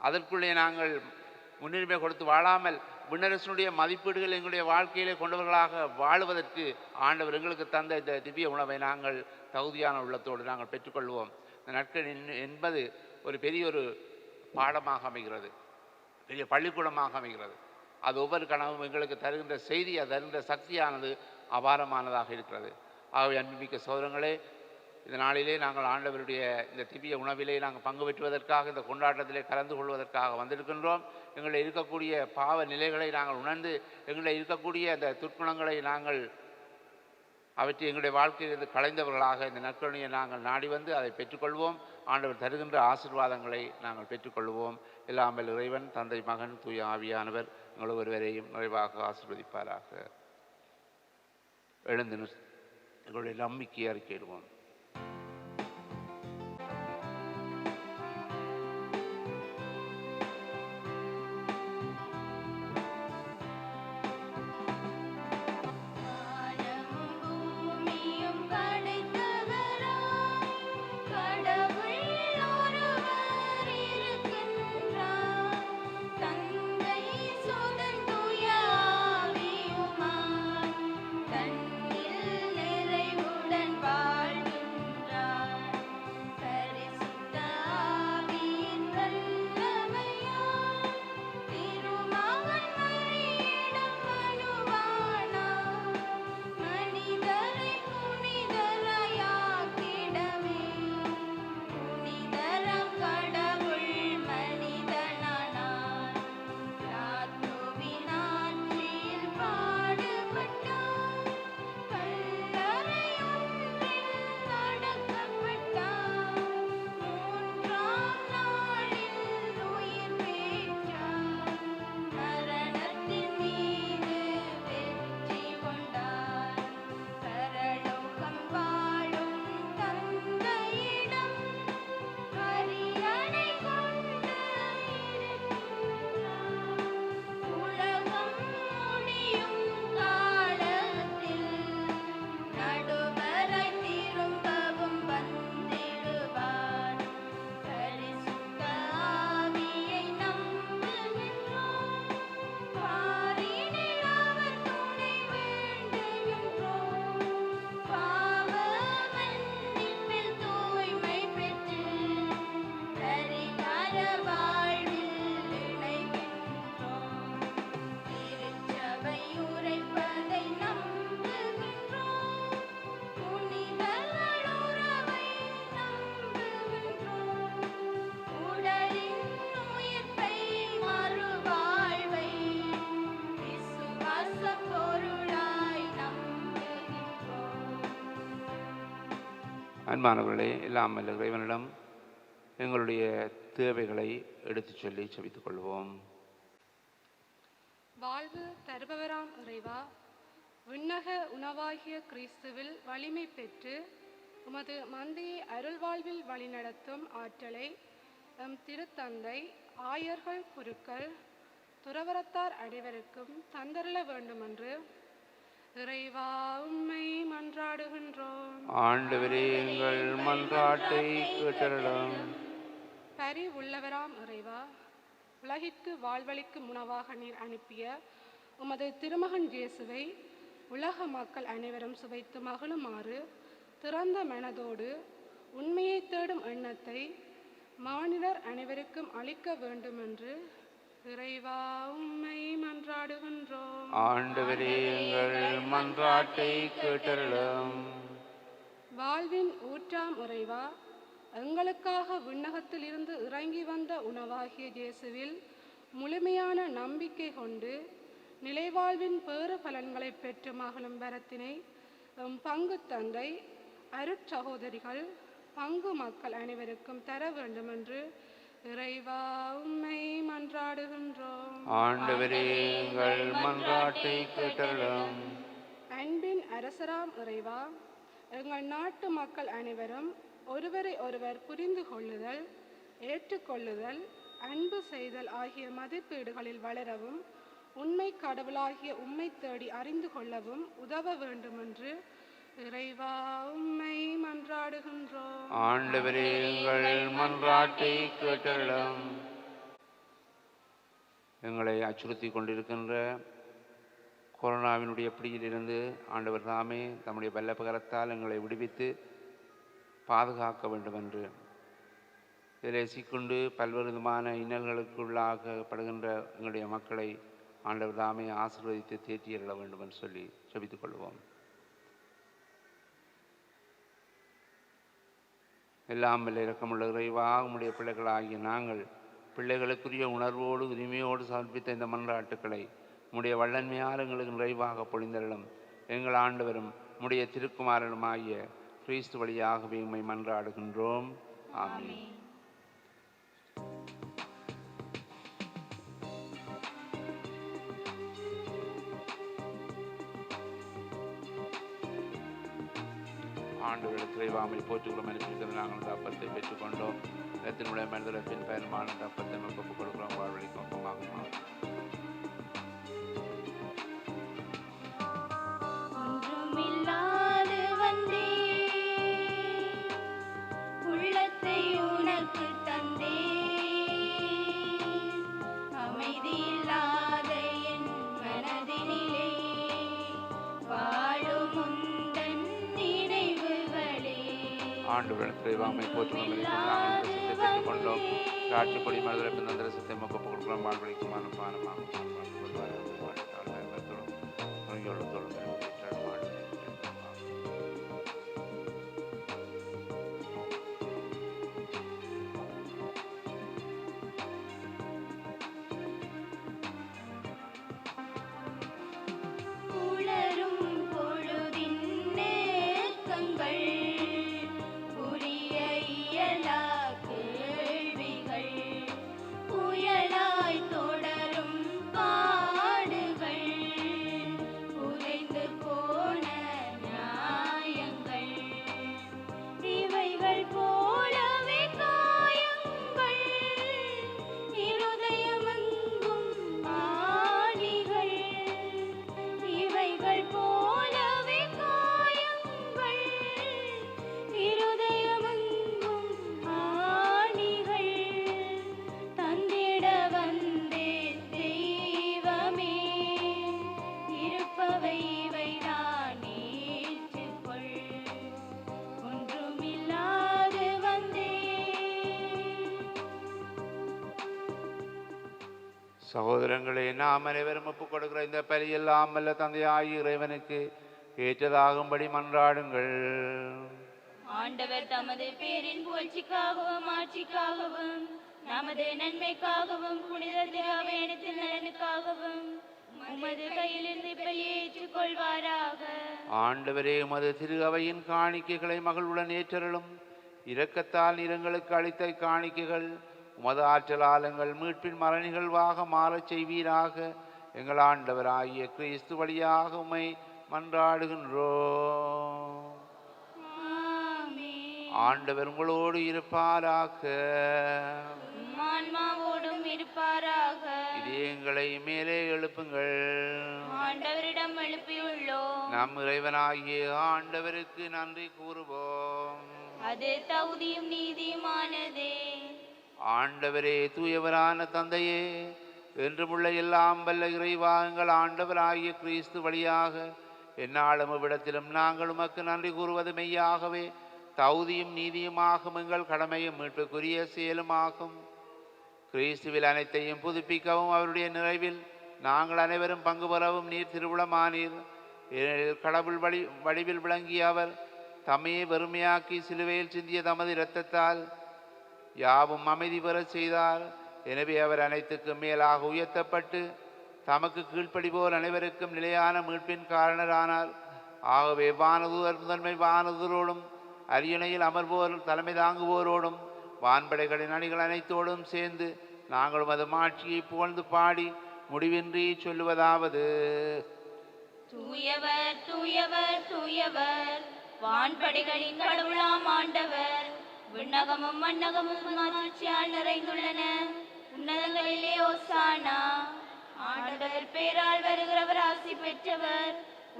அதற்குள்ளே நாங்கள் முன்னுரிமை கொடுத்து வாழாமல் விண்ணரசனுடைய மதிப்பீடுகள் எங்களுடைய வாழ்க்கையிலே கொண்டவர்களாக வாழுவதற்கு ஆண்டவர் எங்களுக்கு தந்த இந்த திவ்ய உணவை நாங்கள் தகுதியான உள்ளத்தோடு நாங்கள் பெற்றுக்கொள்வோம். இந்த நற்கருணை என்பது ஒரு பெரிய ஒரு பாடமாக அமைகிறது, பெரிய பள்ளிக்கூடமாக அமைகிறது. அது ஒவ்வொரு கனவும் எங்களுக்கு தருகின்ற செய்தி, அது தருகின்ற சக்தியானது அபாரமானதாக இருக்கிறது. ஆகவே அன்புமிக்க சகோதரங்களே, இந்த நாளிலே நாங்கள் ஆண்டவருடைய இந்த திவ்ய உணவிலே நாங்கள் பங்கு பெற்றுவதற்காக, இந்த கொண்டாட்டத்திலே கலந்து கொள்வதற்காக வந்திருக்கின்றோம். எங்களில் இருக்கக்கூடிய பாவ நிலைகளை நாங்கள் உணர்ந்து, எங்களில் இருக்கக்கூடிய அந்த துர்க்குணங்களை அவற்றை எங்களுடைய வாழ்க்கையிலிருந்து களைந்தவர்களாக இந்த நற்கருணையை நாங்கள் நாடி வந்து அதை பெற்றுக்கொள்வோம். ஆண்டவர் தருகின்ற ஆசீர்வாதங்களை நாங்கள் பெற்றுக்கொள்வோம். எல்லாம் வல்ல இறைவன், தந்தை, மகன், தூய ஆவியானவர் எங்கள் ஒருவரையும் நிறைவாக ஆசீர்வதிப்பாராக. எழுந்து எங்களுடைய நம்பிக்கையை அறிக்கையிடுவோம். அன்பானவர்களே, எல்லாம் வல்ல இறைவனிடம் எங்களுடைய தேவைகளை எடுத்துச் சொல்லி செபித்துக் கொள்வோம். வாழ்வு தருபவராம் இறைவா, விண்ணக உணவாகிய கிறிஸ்துவில் வலிமை பெற்று உமது மந்தையை அருள்வாழ்வில் வழிநடத்தும் ஆற்றலை எம் திருத்தந்தை, ஆயர்கள், குருக்கள், துறவரத்தார் அனைவருக்கும் தந்தருள வேண்டுமென்று இறைவா உம்மை மன்றாடுகின்றோம். ஆண்டவரே, எங்கள் மன்றாட்டை கேட்டருளும். பரி உள்ளவராம் இறைவா, உலகிற்கு வாழ்வளிக்கும் உணவாக நீர் அனுப்பிய உமது திருமகன் இயேசுவை உலக மக்கள் அனைவரும் சுவைத்து மகிழுமாறு திறந்த மனதோடு உண்மையை தேடும் எண்ணத்தை மானிடர் அனைவருக்கும் அளிக்க வேண்டுமென்று இறைவா உம்மை மன்றாடுகின்றோம். ஆண்டவரே, எங்கள் மன்றாட்டை கேட்டருளும். வாழ்வின் ஊற்றாம் இறைவா, எங்களுக்காக விண்ணகத்தில் இருந்து இறங்கி வந்த உணவாகிய இயேசுவில் முழுமையான நம்பிக்கை கொண்டு நிலைவாழ்வின் பேறு பலன்களை பெற்று மகளும் வரத்தினை பங்கு தந்தை, அருட்சகோதரிகள், பங்கு மக்கள் அனைவருக்கும் தர வேண்டுமென்று இறைவா உம்மை மன்றாடுகின்றோம். ஆண்டவரே, எங்கள் மன்றாட்டை கேட்டருளும். அன்பின் அரசராம் இறைவா, எங்கள் நாட்டு மக்கள் அனைவரும் ஒருவரை ஒருவர் புரிந்து கொள்ளுதல், ஏற்றுக்கொள்ளுதல், அன்பு செய்தல் ஆகிய மதிப்பீடுகளில் வளரவும் உண்மை கடவுளாகிய உம்மை தேடி அறிந்து கொள்ளவும் உதவ வேண்டுமென்று இறைவா உம்மை மன்றாடுகின்றோம். ஆண்டவரே, எங்கள் மன்றாட்டை கேட்டருளும். எங்களை அச்சுறுத்தி கொண்டிருக்கின்ற கொரோனாவினுடைய பிடியிலிருந்து ஆண்டவர் தாமே தம்முடைய வல்லபகரத்தால் எங்களை விடுவித்து பாதுகாக்க வேண்டும் என்று இதிலே சிக்கொண்டு பல்வேறு விதமான இன்னல்களுக்குள்ளாகப்படுகின்ற எங்களுடைய மக்களை ஆண்டவர் தாமே ஆசீர்வதித்து தேற்றியருள வேண்டும் என்று சொல்லி செபித்துக் கொள்வோம். எல்லாம் வல்ல இரக்கமுள்ள இறைவா, உம்முடைய பிள்ளைகளாகிய நாங்கள் பிள்ளைகளுக்குரிய உணர்வோடு உரிமையோடு சமர்ப்பித்த இந்த மன்றாட்டுக்களை உம்முடைய வல்லன்மையால் எங்களுக்கு நிறைவாக பொழிந்தருளும். எங்கள் ஆண்டவரும் உம்முடைய திருக்குமாரனுமாகிய கிறிஸ்து வழியாகவே உம்மை மன்றாடுகின்றோம். ஆமென். ஆண்டவர்களுக்கு இறைவாமை போற்றுகிறோம். அனுப்பியிருக்கிற நாங்கள் இந்த அப்பத்தை பெற்றுக்கொண்டோம். இடத்தினுடைய மனிதத்தின் பயணமான இந்த அப்பத்தை நமக்கு கொடுக்கிறோம். வாழ்வழிக்கும் ஒன்றுமில்லாது வந்தேன், உள்ளத்தை உனக்கு தந்தேன். அமைதியில்லாத என் மனதினிலே வாழும் உந்தன் நினைவுகளே. ஆண்டவர்களுக்கு இறைவாமை போற்றுகிறோம். நாங்கள் இந்த பெற்றுக்கொண்டோம். காட்சி கொடி மனிதத்தின் நந்தரசத்தை நமக்கு கொடுக்கிறோம். வாழ்வழிக்கும் அனுப்பானமாக சகோதரங்களே, நாம் அனைவரும் ஒப்புக் கொடுக்கிற இந்த பலியெல்லாம் வல்ல தந்தையாய் இறைவனுக்கு ஏற்றதாகும்படி மன்றாடுங்கள். ஆண்டவர் தமது பேரின் புகழ்ச்சிக்காகவும் ஆட்சிக்காகவும் நமது நன்மைக்காகவும் புனித திராவேணத்தின் நலனுக்காகவும் உமது கையிலிருந்து பலியை ஏற்றுக்கொள்வாராக. ஆண்டவரே, உமது திரு அவையின் காணிக்கைகளை மகளுடன் ஏற்றருளும். இரக்கத்தால் இரங்களுக்கு அளித்த காணிக்கைகள் உமது ஆற்றலால் எங்கள் மீட்பின் மறை நிகழ்வாக மாறச் செய்வீராக. எங்கள் ஆண்டவராகிய கிறிஸ்து வழியாக உம்மை மன்றாடுகின்றோம். ஆமென். ஆண்டவர் உங்களோடு இருப்பாராக. ஆன்மாவோடும் இருப்பாராக. இதயங்களை மேலே எழுப்புங்கள். ஆண்டவரிடம் எழுப்பியுள்ளோம். நம் இறைவனாகிய ஆண்டவருக்கு நன்றி கூறுவோம். அது தகுதியும் நீதியுமானதே. ஆண்டவரே, தூயவரான தந்தையே, என்றுமுள்ள எல்லாம் வல்ல இறைவா, எங்கள் ஆண்டவராகிய கிறிஸ்து வழியாக எந்நாளும் இவ்விடத்திலும் நாங்கள் உமக்கு நன்றி கூறுவது மெய்யாகவே தகுதியும் நீதியுமாகும், எங்கள் கடமையும் மீட்புக்குரிய செயலுமாகும். கிறிஸ்துவில் அனைத்தையும் புதுப்பிக்கவும் அவருடைய நிறைவில் நாங்கள் அனைவரும் பங்கு பெறவும் நீர் திருவுளமானீர். ஏனெனில் கடவுள் வடிவில் விளங்கிய அவர் தம்மையை வெறுமையாக்கி சிலுவையில் சிந்திய தமது இரத்தத்தால் யாவும் அமைதி பெறச் செய்தார். எனவே அவர் அனைத்துக்கும் மேலாக உயர்த்தப்பட்டு தமக்கு கீழ்ப்படிவோர் அனைவருக்கும் நிலையான மீட்பின் காரணரானார். ஆகவே வானதூதர் முதன்மை வானதூரோடும் அரியணையில் அமர்வோர் தலைமை தாங்குவோரோடும் வான்படைகளின் அணிகள் அனைத்தோடும் சேர்ந்து நாங்களும் அது மாட்சியை புகழ்ந்து பாடி முடிவின்றி சொல்லுவதாவது: தூயவர் தூயவர் தூயவர், வான்படைகளின் கடவுளாம் ஆண்டவர். விண்ணகமும் மண்ணகமும் மகிழ்ச்சியால் நிறைந்துள்ளன. உன்னதங்களிலே ஓசானா. ஆண்டவர் பேரால் வருகிறவர் ஆசி பெற்றவர்.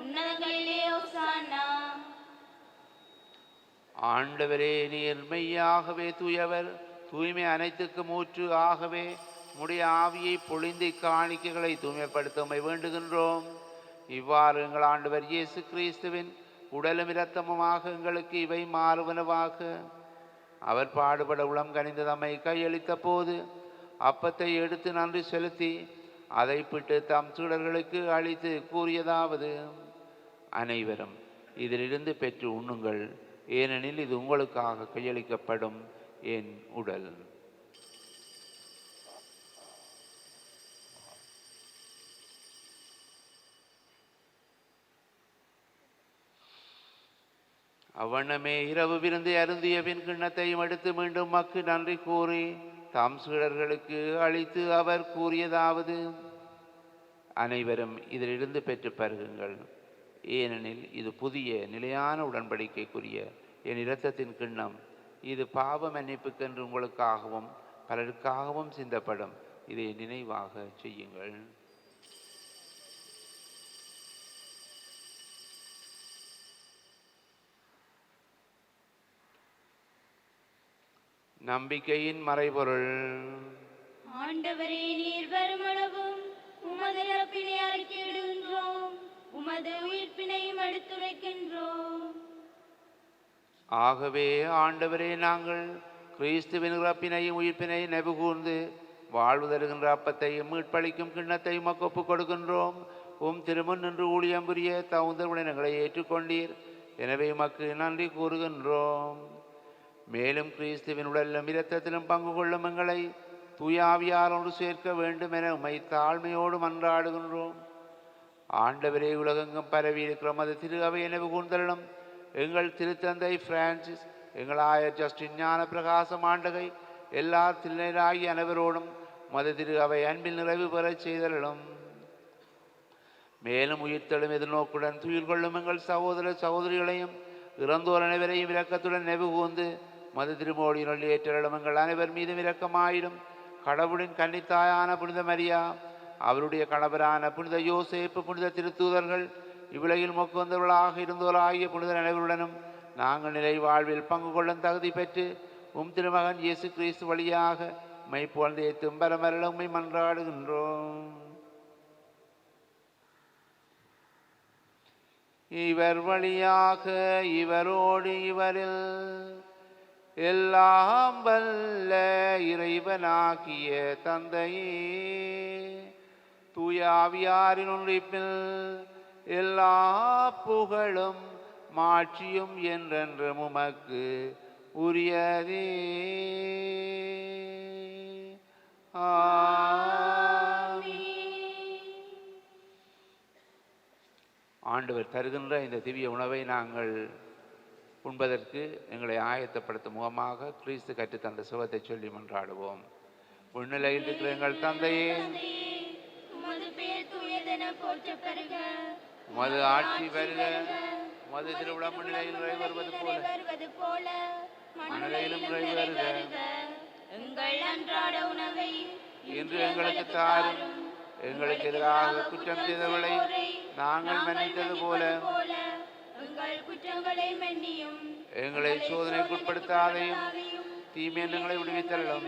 உன்னதங்களிலே ஓசானா. ஆண்டவரே, நீர் மெய்யாகவே தூயவர், தூய்மை அனைத்துக்கும் ஊற்று. ஆகவே உம்முடைய ஆவியை பொழிந்து காணிக்கைகளை தூய்மைப்படுத்த உம்மை வேண்டுகின்றோம். இவ்வாறு எங்கள் ஆண்டவர் இயேசு கிறிஸ்துவின் உடலும் இரத்தமுமாக எங்களுக்கு இவை மாறுவனவாக. அவர் பாடுபட உளம் கனிந்து தம்மை கையளித்த போது அப்பத்தை எடுத்து நன்றி செலுத்தி அதை பிட்டு தம் சீடர்களுக்கு அளித்து கூறியதாவது: அனைவரும் இதிலிருந்து பெற்று உண்ணுங்கள், ஏனெனில் இது உங்களுக்காக கையளிக்கப்படும் என் உடல். அவ்வண்ணமே இரவு விருந்து அருந்திய பின் கிண்ணத்தையும் எடுத்து மீண்டும் மக்கு நன்றி கூறி தாம் சீடர்களுக்கு அளித்து அவர் கூறியதாவது: அனைவரும் இதிலிருந்து பெற்று பருகுங்கள், ஏனெனில் இது புதிய நிலையான உடன்படிக்கைக்குரிய என் இரத்தத்தின் கிண்ணம். இது பாவ மன்னிப்புக்கென்று உங்களுக்காகவும் பலருக்காகவும் சிந்தப்படும். இதை நினைவாக செய்யுங்கள். நம்பிக்கையின் மறைபொருள். ஆண்டவரே, நீர் வருமளவும் உமது இறப்பினை அறிக்கையிடுகின்றோம், உமது உயிர்ப்பினையும் எடுத்துரைக்கின்றோம். ஆகவே ஆண்டவரே, நாங்கள் கிறிஸ்துவின் இறப்பினையும் உயிர்ப்பினையும் நினைவுகூர்ந்து வாழ்வு தருகின்ற அப்பத்தையும் மீட்பளிக்கும் கிண்ணத்தையும் உமக்கு ஒப்புக் கொடுக்கின்றோம். திருமுன் நின்று ஊழியம் புரிய தகுந்த உடனங்களை ஏற்றுக்கொண்டீர். எனவே உமக்கு நன்றி கூறுகின்றோம். மேலும் கிறிஸ்துவின் உடலிலும் இரத்தத்திலும் பங்கு கொள்ளும் எங்களை தூயாவியார் ஒன்று சேர்க்க வேண்டும் என உம்மை தாழ்மையோடு மன்றாடுகின்றோம். ஆண்டவரே, உலகெங்கும் பரவி இருக்கிற மது திரு அவை நினைவு கூர்ந்தலும் எங்கள் திருத்தந்தை பிரான்சிஸ், எங்கள் ஆயர் ஜஸ்டின் ஞான பிரகாசம் ஆண்டகை, எல்லா திருநராகி அனைவரோடும் மது திரு அவை அன்பில் நிறைவு பெறச் செய்தலும். மேலும் உயிர்த்தெழும் எதிர்நோக்குடன் துயில் கொள்ளும் எங்கள் சகோதர சகோதரிகளையும் இறந்தோர் அனைவரையும் இரக்கத்துடன் நினைவு கூர்ந்து மது திருமோடியினுள் ஏற்றலும் எங்கள் அனைவர் மீதும் இரக்கமாயிடும். கடவுளின் கன்னித்தாயான புனித மரியா, அவருடைய கணவரான புனித யோசேப்பு, புனித திருத்தூதர்கள், இவ்வுலகில் மொக்குவந்தவர்களாக இருந்தோராகிய புனிதர் அனைவருடனும் நாங்கள் நிலை வாழ்வில் பங்கு கொள்ளும் தகுதி பெற்று திருமகன் இயேசு கிறிஸ்து வழியாக மை புகழ்ந்து ஏத்தும் பரமரல உம்மை மன்றாடுகின்றோம். இவர் வழியாக இவரோடு இவரில் எல்லாம் வல்ல இறைவனாகிய தந்தையே, தூய ஆவியாரின் ஒன்றிப்பில் எல்லா புகழும் மாட்சியும் என்றென்றும் உமக்கு உரியதே. ஆமென். ஆண்டவர் தருகின்ற இந்த திவ்ய உணவை நாங்கள் உண்பதற்கு எங்களை ஆயத்தப்படுத்தும் முகமாக கிறிஸ்து கற்றுத்தந்த சுகத்தை சொல்லி மன்றாடுவோம். விண்ணிலையில் இருக்கிற எங்கள் தந்தையே, உமது பெயர் தூயதென போற்றப் பெறுக. உமது ஆட்சி வருக. உமது திருவிழம் விண்ணிலையில் நிறைவேறுவது போல மண்ணிலையிலும் நிறைவேறுக. எங்கள் அன்றாட உணவை இன்று எங்களுக்கு தாரும். எங்களுக்கு எதிராக குற்றம் செய்தவளை நாங்கள் மன்னித்தது போல எங்கள் குற்றங்களை மன்னியும். எங்களை சோதனைக்குட்படுத்தாதையும் தீமை எங்களை விடுவித்தள்ளும்.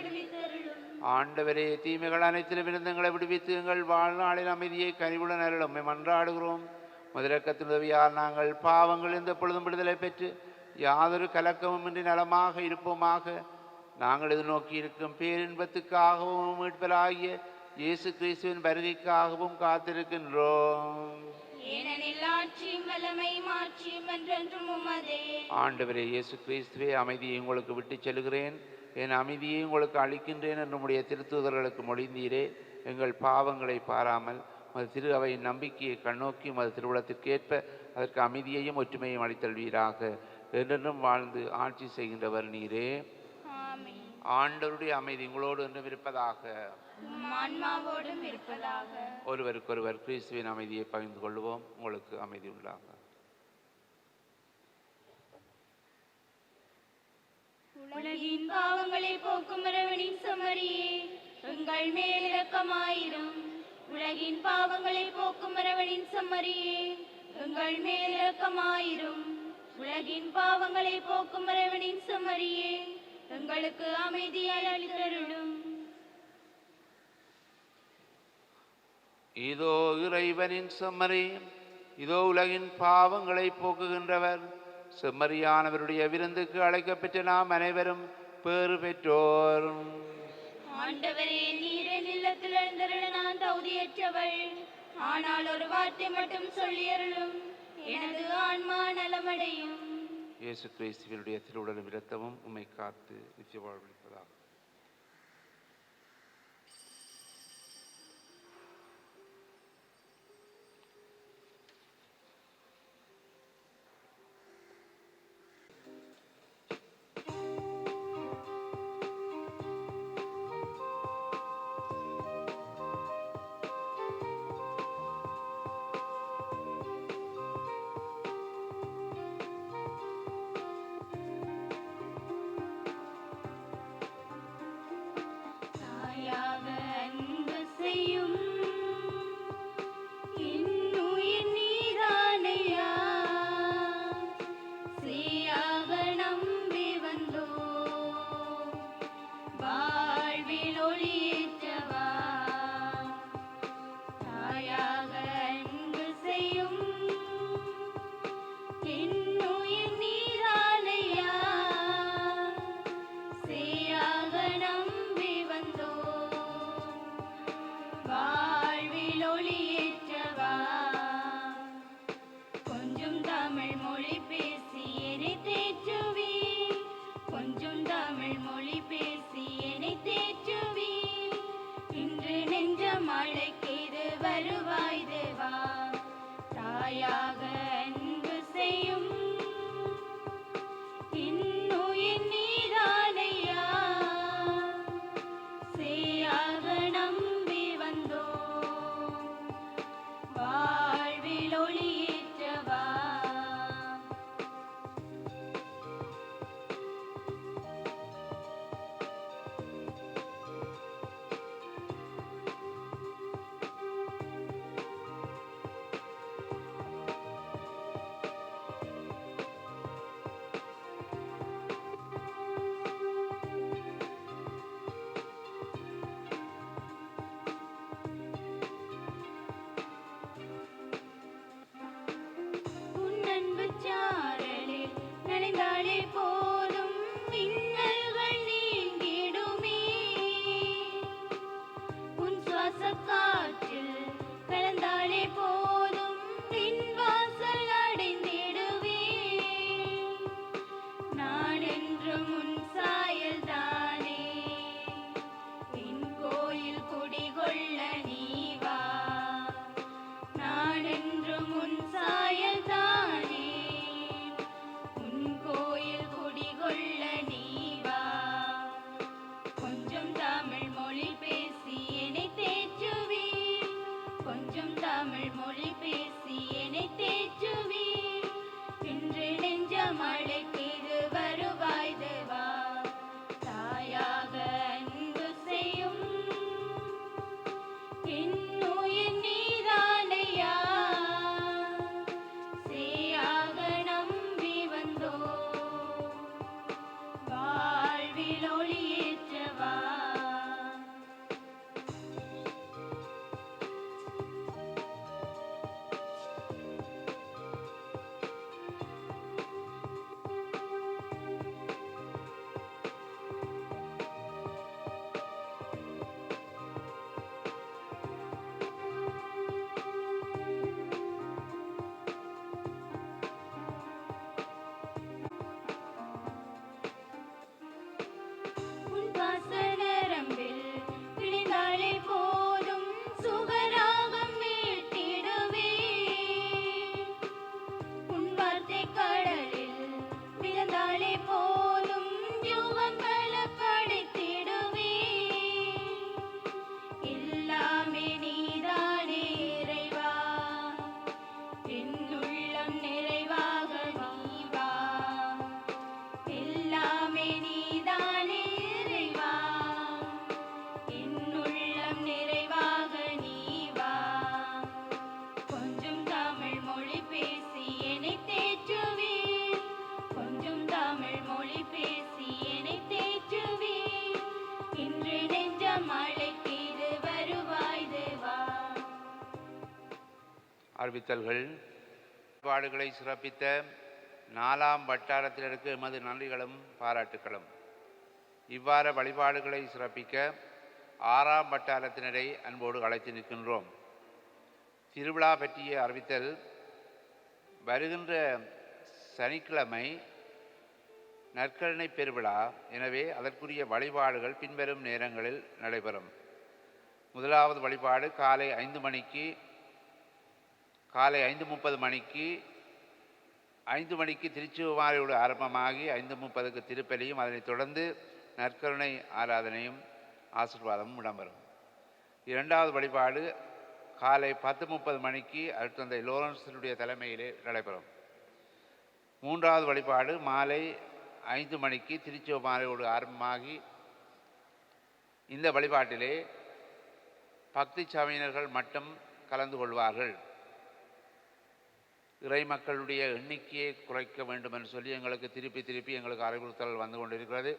ஆண்டவரே, தீமைகள் அனைத்திலும் இருந்து எங்களை விடுவித்து எங்கள் வாழ்நாளின் அமைதியை கனிவுடன் அருளும் மன்றாடுகிறோம். முதலக்கத்தின் உதவியால் நாங்கள் பாவங்கள் எந்த பொழுதும் விடுதலை பெற்று யாதொரு கலக்கமும் இன்றி நலமாக இருப்போமாக. நாங்கள் எதிர்நோக்கி இருக்கும் பேரின்பத்துக்காகவும் மீட்பராகிய இயேசு கிறிஸ்துவின் வருகைக்காகவும் காத்திருக்கின்றோம். ஏனெனில் ஆட்சியும் வல்லமையும் மாட்சியும் என்றென்றும் உமதே. ஆண்டவரே இயேசு கிறிஸ்துவே, அமைதியை உங்களுக்கு விட்டுச் செல்கிறேன், என் அமைதியை உங்களுக்கு அளிக்கின்றேன் என்று நம்முடைய திருத்தூதர்களுக்கு மொழிந்தீரே. எங்கள் பாவங்களை பாராமல் மது திரு அவையின் நம்பிக்கையை கண்ணோக்கி மது திருவுளத்திற்கேற்ப அதற்கு அமைதியையும் ஒற்றுமையும் அளித்தல்வீராக. என்றென்றும் வாழ்ந்து ஆட்சி செய்கின்றவர் நீரே. ஆண்டவருடைய அமைதி உங்களோடு என்றும் இருப்பதாக. ஆன்மாவோடும் இருப்பதாக. ஒருவருக்கொருவர் கிறிஸ்துவின் அமைதியை பகிர்ந்து கொள்வோம். உங்களுக்கு அமைதி உண்டாக. உலகின் பாவங்களை போக்கும் இறைவனின் செம்மறியே, எங்கள் மேல் இரக்கமாயிரும். உலகின் பாவங்களை போக்கும் இறைவனின் செம்மறியே, எங்கள் மேல் இரக்கமாயிரும். உலகின் பாவங்களை போக்கும் இறைவனின் செம்மறியே, எங்களுக்கு அமைதியை அளித்தருளும். இதோ இறைவனின் செம்மறி, இதோ உலகின் பாவங்களை போக்குகின்றவர். செம்மறியானவருடைய விருந்துக்கு அழைக்கப்பெற்ற நாம் அனைவரும் பேறு பெற்றோர். ஆண்டவரே, நீரின் இல்லத்தில் எழுந்தருள நான் தகுதியற்றவள். ஆனால் ஒரு வார்த்தை மட்டும் சொல்லியருளும், எனது ஆன்மா நலமடையும். இயேசு கிறிஸ்துவினுடைய திருவுடலும் இரத்தமும் உம்மை காத்து நித்திய வாழ்வளிப்பதாக. தாயாக அன்பு செய்யும் இன்னுயிர் நீதானையா, சீயாக நம்பி வந்தோம் வாழ்வில் ஒளியேற்றவா. தாயாக அன்பு செய்யும் இன்னுயிர் நீதானையா, சீயாக நம்பி வந்தோம் வாழ்வில் ஒளியேற்றவா. கொஞ்சம் தமிழ் மொழி பேசி என்னை தேற்றுவி, கொஞ்சம் தமிழ் மொழி பேசி என்னை தேற்றுவி. இன்று நெஞ்ச மழைக்கீது வருவாய் தேவா. தாயாக அன்பு செய்யும் இன்னுயிர் நீதானையா, சீயாக நம்பி வந்தோம் வாழ்வில் ஒளியேற்றவா. உன் அன்பு சாரலில் நனைந்தாலே போதும், இன்னல்கள் நீங்கிடுமே. உன் சுவாச காற்றில் கலந்தாலே போதும், நின் வாசல் அடைந்திடுவே. நான் என்றும் உன் சாயல் தானே, என் கோயில் குடிகொள்ள நீ வா. நான் என்றும் உன் சாயல் அறிவித்தல்கள். வழிபாடுகளை சிறப்பித்த 4ஆம் வட்டாரத்தினருக்கு எமது நன்றிகளும் பாராட்டுக்களும். இவ்வாறு வழிபாடுகளை சிறப்பிக்க 6ஆம் வட்டாரத்தினரை அன்போடு அழைத்து நிற்கின்றோம். திருவிழா பற்றிய அறிவித்தல். வருகின்ற சனிக்கிழமை நற்கருணை பெருவிழா. எனவே அதற்குரிய வழிபாடுகள் பின்வரும் நேரங்களில் நடைபெறும். முதலாவது வழிபாடு காலை 5 மணிக்கு, காலை 5:30 மணிக்கு 5 மணிக்கு திருச்சிவமாரியோடு ஆரம்பமாகி 5:30க்கு திருப்பலியும் அதனைத் தொடர்ந்து நற்கருணை ஆராதனையும் ஆசீர்வாதமும் இடம்பெறும். இரண்டாவது வழிபாடு காலை 10:30 மணிக்கு அருட்தந்தை லோரன்ஸினுடைய தலைமையிலே நடைபெறும். மூன்றாவது வழிபாடு மாலை 5 மணிக்கு திருச்சிவமாரியோடு ஆரம்பமாகி இந்த வழிபாட்டிலே பக்தி சபையினர்கள் மட்டும் கலந்து கொள்வார்கள். இறை மக்களுடைய எண்ணிக்கையை குறைக்க வேண்டும் என்று சொல்லி எங்களுக்கு திருப்பி எங்களுக்கு அறிவுறுத்தல் வந்து கொண்டிருக்கிறது.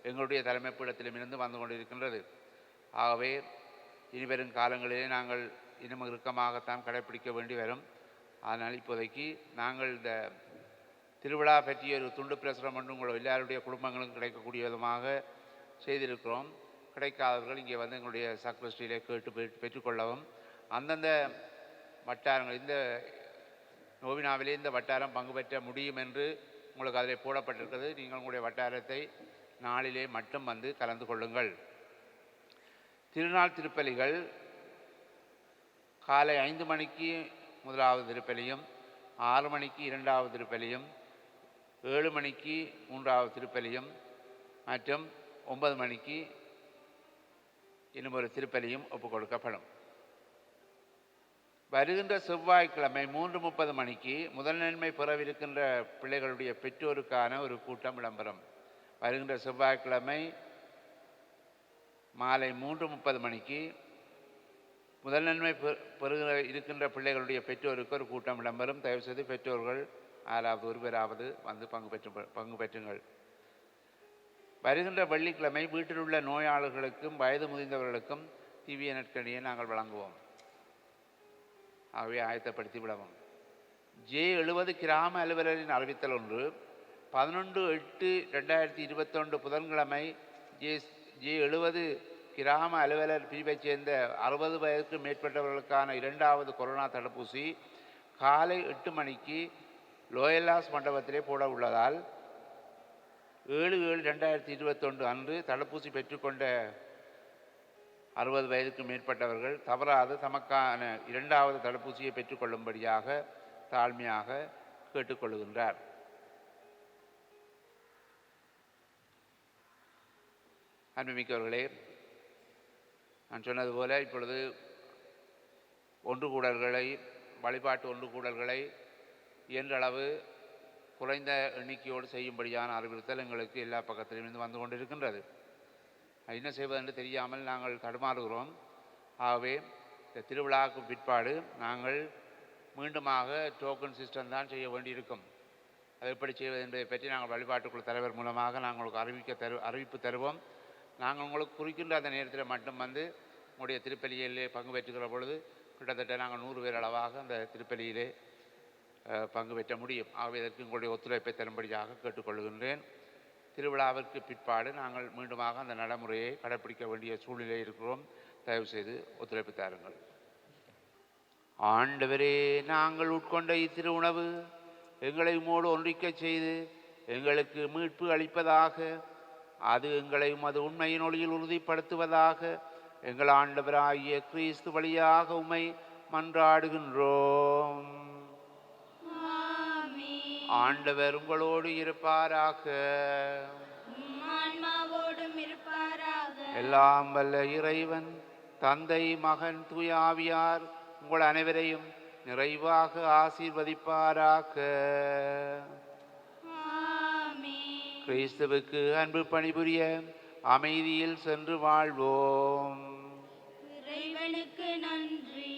எங்களுடைய தலைமைப்பீடத்திலும் இருந்து வந்து கொண்டிருக்கின்றது. ஆகவே இனிவரும் காலங்களிலே நாங்கள் இன்னும் இறுக்கமாகத்தான் கடைப்பிடிக்க வேண்டி வரும். அதனால் இப்போதைக்கு நாங்கள் இந்த திருவிழா பற்றிய ஒரு துண்டு பிரசுரம் ஒன்று உங்கள் எல்லாருடைய குடும்பங்களுக்கும் கிடைக்கக்கூடிய விதமாக செய்திருக்கிறோம். கிடைக்காதவர்கள் இங்கே வந்து எங்களுடைய சக்ரஸ்டியிலே கேட்டு பெற்றுக்கொள்ளவும், அந்தந்த வட்டாரங்கள் இந்த நோவினாவிலே இந்த வட்டாரம் பங்கு பெற்ற முடியும் என்று உங்களுக்கு அதில் போடப்பட்டிருக்கிறது. நீங்கள் உங்களுடைய வட்டாரத்தை நாளிலே மட்டும் வந்து கலந்து கொள்ளுங்கள். திருநாள் திருப்பலிகள் காலை 5 மணிக்கு முதலாவது திருப்பலியும், 6 மணிக்கு 2வது திருப்பலியும், 7 மணிக்கு 3வது திருப்பலியும் மற்றும் 9 மணிக்கு இன்னும் ஒரு திருப்பலியும் ஒப்புக் கொடுக்கப்படும். வருகின்ற செவ்வாய்க்கிழமை 3:30 மணிக்கு முதல் நன்மை பெறவிருக்கின்ற பிள்ளைகளுடைய பெற்றோருக்கான ஒரு கூட்டம் இடம்பெறும். வருகின்ற செவ்வாய்க்கிழமை மாலை 3:30 மணிக்கு முதல் நன்மை இருக்கின்ற பிள்ளைகளுடைய பெற்றோருக்கு ஒரு கூட்டம் இடம்பெறும். தயவுசெய்து பெற்றோர்கள் யாராவது ஒருவராவது வந்து பங்கு பெற்றுங்கள். வருகின்ற வெள்ளிக்கிழமை வீட்டில் உள்ள நோயாளர்களுக்கும் வயது முதிர்ந்தவர்களுக்கும் திவ்ய நற்கனியை நாங்கள் வழங்குவோம். ஆகவே ஆயத்தப்படுத்தி விடவும். J70 கிராம அலுவலரின் அறிவித்தல் ஒன்று. 11/8/2021 புதன்கிழமை J70 கிராம அலுவலர் பிரிவைச் சேர்ந்த 60 வயதுக்கு மேற்பட்டவர்களுக்கான 2வது கொரோனா தடுப்பூசி காலை 8 மணிக்கு லோயல்லாஸ் மண்டபத்திலே போட உள்ளதால் 7/7/2021 அன்று தடுப்பூசி பெற்றுக்கொண்ட 60 வயதுக்கு மேற்பட்டவர்கள் தவறாது தமக்கான 2வது தடுப்பூசியை பெற்றுக்கொள்ளும்படியாக தாழ்மையாக கேட்டுக்கொள்கின்றார். அன்புமிக்கவர்களே, நான் சொன்னது போல இப்பொழுது வழிபாட்டு ஒன்று கூடல்களை இயன்றளவு குறைந்த எண்ணிக்கையோடு செய்யும்படியான அறிவுறுத்தல் எங்களுக்கு எல்லா பக்கத்திலிருந்து வந்து கொண்டிருக்கின்றது. என்ன செய்வதென்று தெரியாமல் நாங்கள் தடுமாறுகிறோம். ஆகவே இந்த திருவிழாவுக்கு பிற்பாடு நாங்கள் மீண்டுமாக டோக்கன் சிஸ்டம் தான் செய்ய வேண்டியிருக்கும். அதை எப்படி செய்வது என்பதை பற்றி நாங்கள் வழிபாட்டுக்குழு தலைவர் மூலமாக நாங்கள் உங்களுக்கு அறிவிப்பு தருவோம். நாங்கள் உங்களுக்கு குறிக்கின்ற அந்த நேரத்தில் மட்டும் வந்து உங்களுடைய திருப்பலியிலே பங்கு பெற்றுகிற பொழுது கிட்டத்தட்ட நாங்கள் 100 பேர் அளவாக அந்த திருப்பலியிலே பங்கு பெற்ற முடியும். ஆகவே இதற்கு உங்களுடைய ஒத்துழைப்பை தரும்படியாக கேட்டுக்கொள்கின்றேன். திருவிழாவிற்கு பிற்பாடு நாங்கள் மீண்டுமாக அந்த நடைமுறையை கடைப்பிடிக்க வேண்டிய சூழ்நிலை இருக்கிறோம். தயவுசெய்து ஒத்துழைப்பு தாருங்கள். ஆண்டவரே, நாங்கள் உட்கொண்ட இத்திருவுணவு எங்களை உம்மோடு ஒன்றிக்கச் செய்து எங்களுக்கு மீட்பு அளிப்பதாக, அது எங்களையும் அது உண்மையின் ஒளியில் உறுதிப்படுத்துவதாக எங்கள் ஆண்டவராகிய கிறிஸ்து வழியாக உம்மை மன்றாடுகின்றோம். ஆண்டவர் உங்களோடு இருப்பாராக. எல்லாம் வல்ல இறைவன் தந்தை, மகன், தூய ஆவியார் உங்கள் அனைவரையும் நிறைவாக ஆசீர்வதிப்பாராக. கிறிஸ்துவுக்கு அன்பு பணிபுரிய அமைதியில் சென்று வாழ்வோம். இறைவனுக்கு நன்றி.